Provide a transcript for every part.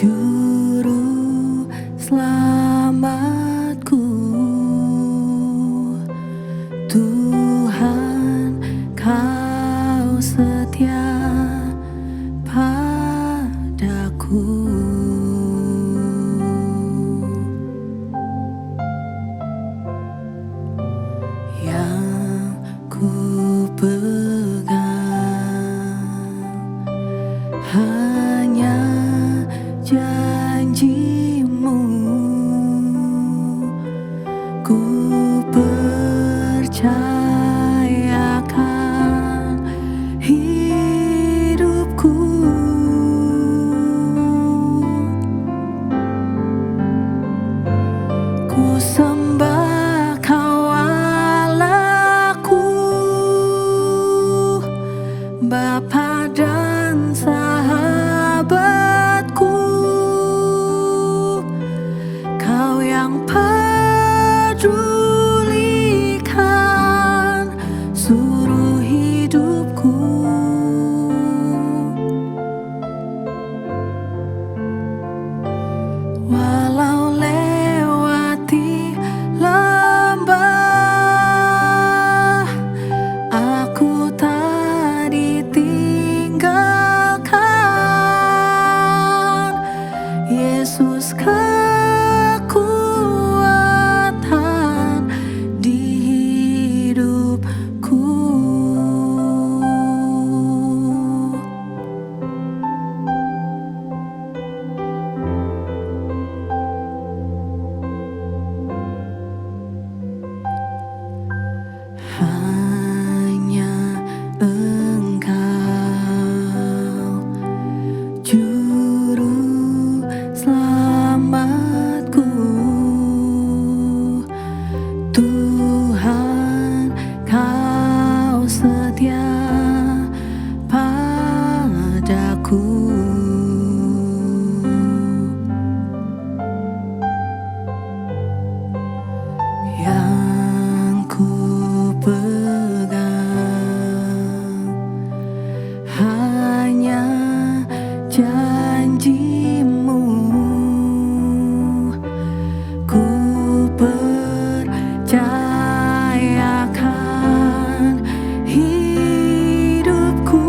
Juru selamatku, Tuhan, Kau setia padaku. Yang ku pegang hanya janji-Mu, ku percayakan hidupku. Ku sembah Kau Allahku, Bapa dan sahabatku, Kau yang pedulikan seluruh hidupku. Walau lewati lembah, aku tak ditinggalkan. Yesus kekuatan di hidupku. Hanya Engkau, Juru selamatku, Tuhan, Kau setia padaku. Yang ku pegang hanya janji-Mu, ku percayakan hidupku.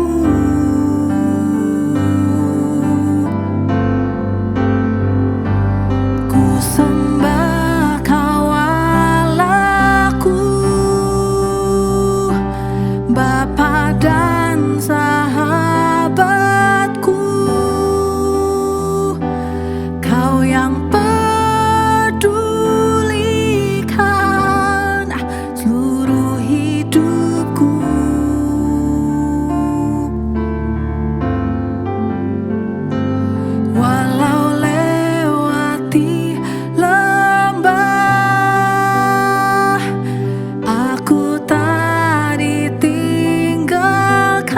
Ku sembah Kau Allahku, Bapa dan sahabatku, Kau yang pedulikan seluruh hidupku. Walau lewati lembah, aku tak ditinggalkan.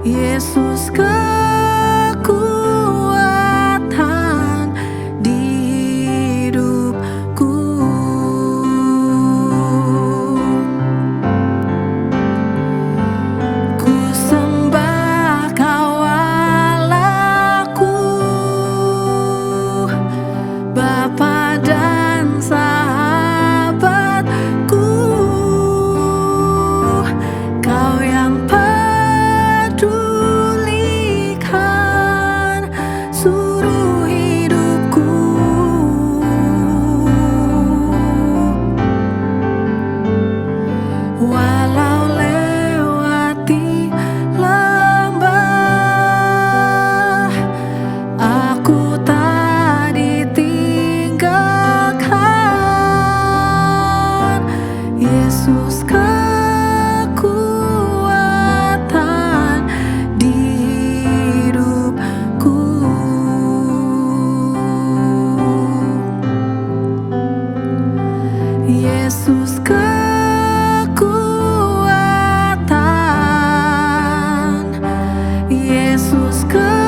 Yesus kekuatan di hidupku. Ku sembah Kau Allahku, Bapa dan sahabatku, Kau yang pedulikan seluruh hidupku. Walau lewati lembah, aku tak ditinggalkan. Yesus kekuatan di hidupku. Yesus kekuatan, Yesus kekuatan,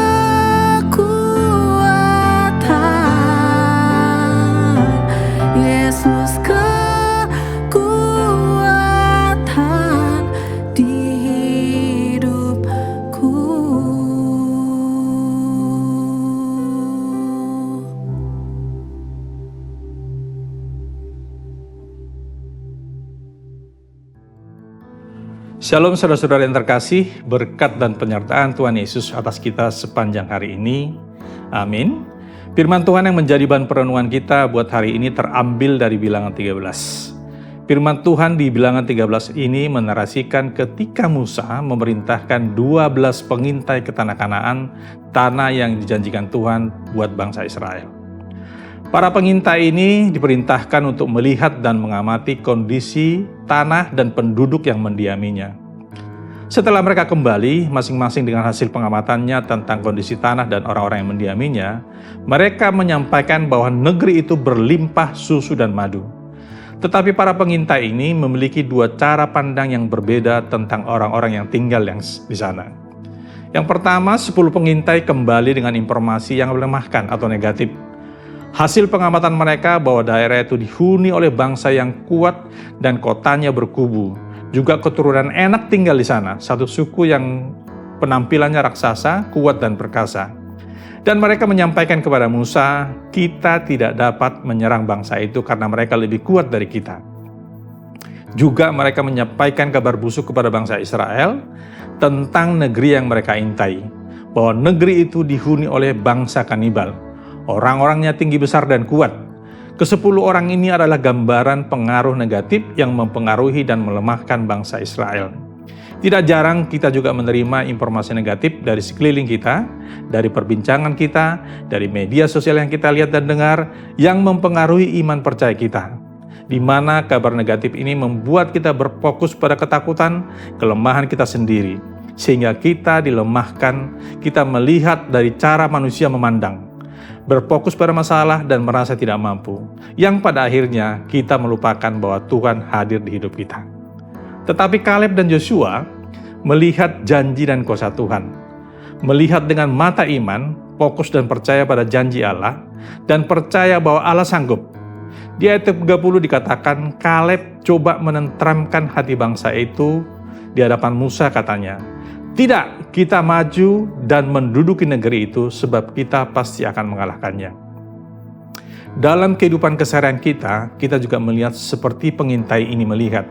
Yesus kekuatan di hidupku. Shalom saudara-saudara yang terkasih, berkat dan penyertaan Tuhan Yesus atas kita sepanjang hari ini. Amin. Firman Tuhan yang menjadi bahan perenungan kita buat hari ini terambil dari Bilangan 13. Firman Tuhan di Bilangan 13 ini menarasikan ketika Musa memerintahkan 12 pengintai ke tanah Kanaan, tanah yang dijanjikan Tuhan buat bangsa Israel. Para pengintai ini diperintahkan untuk melihat dan mengamati kondisi tanah dan penduduk yang mendiaminya. Setelah mereka kembali, masing-masing dengan hasil pengamatannya tentang kondisi tanah dan orang-orang yang mendiaminya, mereka menyampaikan bahwa negeri itu berlimpah susu dan madu. Tetapi para pengintai ini memiliki dua cara pandang yang berbeda tentang orang-orang yang tinggal di sana. Yang pertama, 10 pengintai kembali dengan informasi yang melemahkan atau negatif. Hasil pengamatan mereka bahwa daerah itu dihuni oleh bangsa yang kuat dan kotanya berkubu. Juga keturunan enak tinggal di sana, satu suku yang penampilannya raksasa, kuat dan perkasa. Dan mereka menyampaikan kepada Musa, kita tidak dapat menyerang bangsa itu karena mereka lebih kuat dari kita. Juga mereka menyampaikan kabar busuk kepada bangsa Israel tentang negeri yang mereka intai, bahwa negeri itu dihuni oleh bangsa kanibal. Orang-orangnya tinggi besar dan kuat. Ke-10 orang ini adalah gambaran pengaruh negatif yang mempengaruhi dan melemahkan bangsa Israel. Tidak jarang kita juga menerima informasi negatif dari sekeliling kita, dari perbincangan kita, dari media sosial yang kita lihat dan dengar, yang mempengaruhi iman percaya kita. Di mana kabar negatif ini membuat kita berfokus pada ketakutan, kelemahan kita sendiri. Sehingga kita dilemahkan, kita melihat dari cara manusia memandang. Berfokus pada masalah dan merasa tidak mampu, yang pada akhirnya kita melupakan bahwa Tuhan hadir di hidup kita. Tetapi Kaleb dan Yosua melihat janji dan kuasa Tuhan, melihat dengan mata iman, fokus dan percaya pada janji Allah, dan percaya bahwa Allah sanggup. Di ayat 30 dikatakan, Kaleb coba menenteramkan hati bangsa itu di hadapan Musa, katanya, tidak, kita maju dan menduduki negeri itu sebab kita pasti akan mengalahkannya. Dalam kehidupan keseharian kita juga melihat seperti pengintai ini melihat.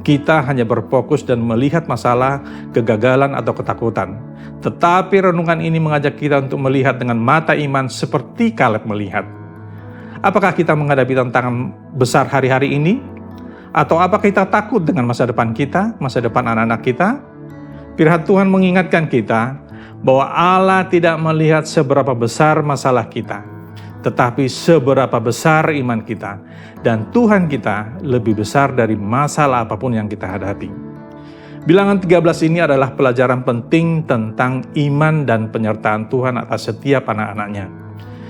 Kita hanya berfokus dan melihat masalah, kegagalan atau ketakutan. Tetapi renungan ini mengajak kita untuk melihat dengan mata iman seperti Kaleb melihat. Apakah kita menghadapi tantangan besar hari-hari ini? Atau apakah kita takut dengan masa depan kita, masa depan anak-anak kita? Firman Tuhan mengingatkan kita bahwa Allah tidak melihat seberapa besar masalah kita, tetapi seberapa besar iman kita. Dan Tuhan kita lebih besar dari masalah apapun yang kita hadapi. Bilangan 13 ini adalah pelajaran penting tentang iman dan penyertaan Tuhan atas setiap anak-anaknya.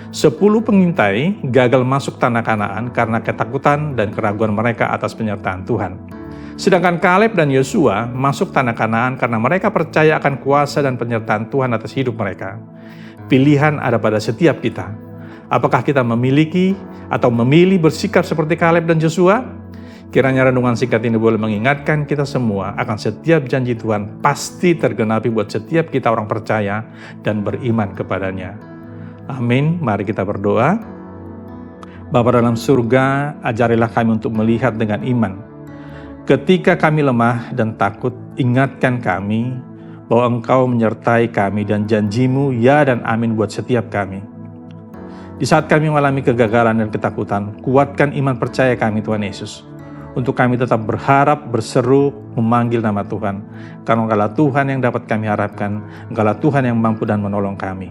10 pengintai gagal masuk tanah Kanaan karena ketakutan dan keraguan mereka atas penyertaan Tuhan. Sedangkan Kaleb dan Yosua masuk tanah Kanaan karena mereka percaya akan kuasa dan penyertaan Tuhan atas hidup mereka. Pilihan ada pada setiap kita. Apakah kita memiliki atau memilih bersikap seperti Kaleb dan Yosua? Kiranya renungan singkat ini boleh mengingatkan kita semua akan setiap janji Tuhan pasti tergenapi buat setiap kita orang percaya dan beriman kepadanya. Amin. Mari kita berdoa. Bapa dalam surga, ajarilah kami untuk melihat dengan iman. Ketika kami lemah dan takut, ingatkan kami bahwa Engkau menyertai kami dan janji-Mu ya dan amin buat setiap kami. Di saat kami mengalami kegagalan dan ketakutan, kuatkan iman percaya kami Tuhan Yesus. Untuk kami tetap berharap, berseru, memanggil nama Tuhan. Karena Engkaulah Tuhan yang dapat kami harapkan, Engkaulah Tuhan yang mampu dan menolong kami.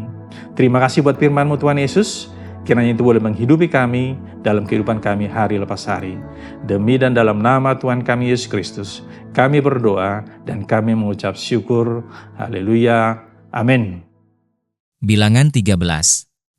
Terima kasih buat firman-Mu Tuhan Yesus. Kiranya itu boleh menghidupi kami dalam kehidupan kami hari lepas hari. Demi dan dalam nama Tuhan kami Yesus Kristus, kami berdoa dan kami mengucap syukur. Haleluya. Amin. Bilangan 13.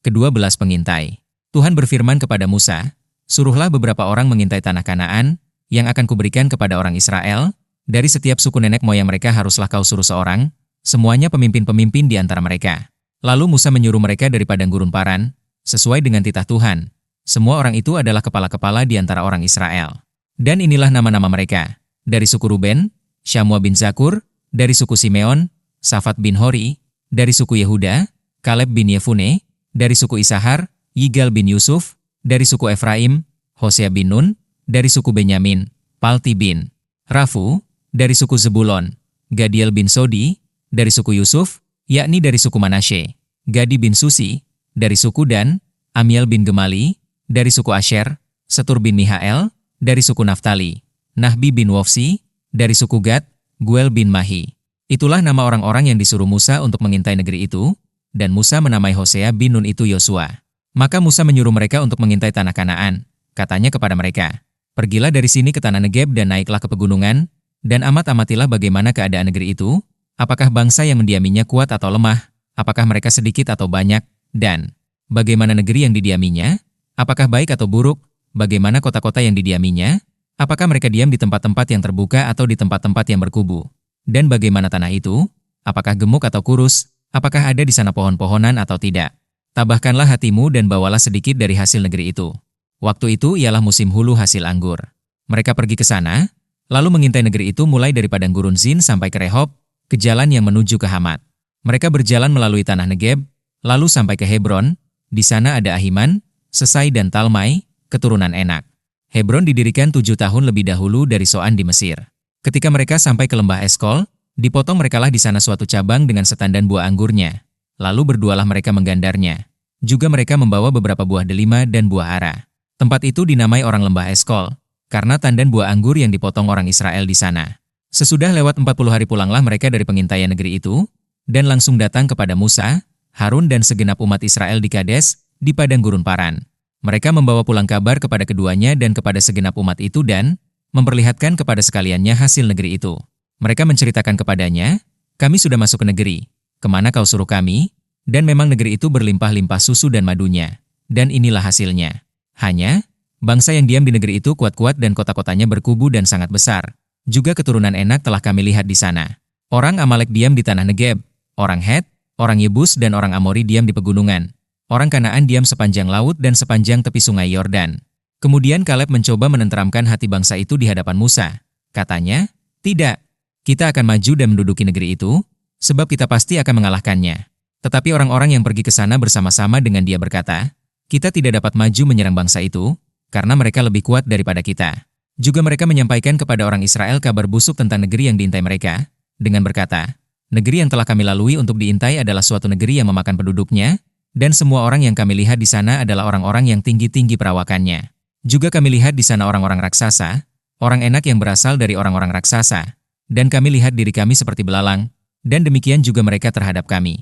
Ke-12 pengintai. Tuhan berfirman kepada Musa, suruhlah beberapa orang mengintai tanah Kanaan, yang akan kuberikan kepada orang Israel. Dari setiap suku nenek moyang mereka haruslah kau suruh seorang, semuanya pemimpin-pemimpin di antara mereka. Lalu Musa menyuruh mereka dari padang gurun Paran, sesuai dengan titah Tuhan. Semua orang itu adalah kepala-kepala di antara orang Israel. Dan inilah nama-nama mereka. Dari suku Ruben, Syamua bin Zakur. Dari suku Simeon, Safat bin Hori. Dari suku Yehuda, Kaleb bin Yefune. Dari suku Isahar, Yigal bin Yusuf. Dari suku Efraim, Hosea bin Nun. Dari suku Benyamin, Palti bin Rafu. dari suku Zebulon, Gadiel bin Sodi, dari suku Yusuf, yakni dari suku Manasye, Gadi bin Susi, dari suku Dan, Amiel bin Gemali, dari suku Asher, Setur bin Mihael, dari suku Naftali, Nahbi bin Wofsi, dari suku Gad, Guel bin Mahi. Itulah nama orang-orang yang disuruh Musa untuk mengintai negeri itu, dan Musa menamai Hosea bin Nun itu Yosua. Maka Musa menyuruh mereka untuk mengintai tanah Kanaan. Katanya kepada mereka, "Pergilah dari sini ke tanah Negeb dan naiklah ke pegunungan, dan amat-amatilah bagaimana keadaan negeri itu, apakah bangsa yang mendiaminya kuat atau lemah, apakah mereka sedikit atau banyak, dan bagaimana negeri yang didiaminya, apakah baik atau buruk, bagaimana kota-kota yang didiaminya, apakah mereka diam di tempat-tempat yang terbuka atau di tempat-tempat yang berkubu, dan bagaimana tanah itu, apakah gemuk atau kurus, apakah ada di sana pohon-pohonan atau tidak. Tabahkanlah hatimu dan bawalah sedikit dari hasil negeri itu." Waktu itu ialah musim hulu hasil anggur. Mereka pergi ke sana, lalu mengintai negeri itu mulai dari padang gurun Zin sampai ke Rehob, ke jalan yang menuju ke Hamat. Mereka berjalan melalui tanah Negeb, lalu sampai ke Hebron. Di sana ada Ahiman, Sesai dan Talmai, keturunan Enak. Hebron didirikan 7 tahun lebih dahulu dari Soan di Mesir. Ketika mereka sampai ke lembah Eskol, dipotong merekalah di sana suatu cabang dengan setandan buah anggurnya. Lalu berdualah mereka menggandarnya. Juga mereka membawa beberapa buah delima dan buah ara. Tempat itu dinamai orang lembah Eskol, karena tandan buah anggur yang dipotong orang Israel di sana. Sesudah lewat 40 hari pulanglah mereka dari pengintaian negeri itu, dan langsung datang kepada Musa, Harun dan segenap umat Israel di Kades, di padang gurun Paran. Mereka membawa pulang kabar kepada keduanya dan kepada segenap umat itu dan memperlihatkan kepada sekaliannya hasil negeri itu. Mereka menceritakan kepadanya, "Kami sudah masuk ke negeri, kemana kau suruh kami, dan memang negeri itu berlimpah-limpah susu dan madunya, dan inilah hasilnya. Hanya, bangsa yang diam di negeri itu kuat-kuat dan kota-kotanya berkubu dan sangat besar. Juga keturunan Enak telah kami lihat di sana. Orang Amalek diam di tanah Negeb, orang Het, orang Yebus dan orang Amori diam di pegunungan. Orang Kanaan diam sepanjang laut dan sepanjang tepi sungai Yordan." Kemudian Kaleb mencoba menenteramkan hati bangsa itu di hadapan Musa. Katanya, "Tidak, kita akan maju dan menduduki negeri itu, sebab kita pasti akan mengalahkannya." Tetapi orang-orang yang pergi ke sana bersama-sama dengan dia berkata, "Kita tidak dapat maju menyerang bangsa itu, karena mereka lebih kuat daripada kita." Juga mereka menyampaikan kepada orang Israel kabar busuk tentang negeri yang diintai mereka, dengan berkata, "Negeri yang telah kami lalui untuk diintai adalah suatu negeri yang memakan penduduknya, dan semua orang yang kami lihat di sana adalah orang-orang yang tinggi-tinggi perawakannya. Juga kami lihat di sana orang-orang raksasa, orang Enak yang berasal dari orang-orang raksasa, dan kami lihat diri kami seperti belalang, dan demikian juga mereka terhadap kami.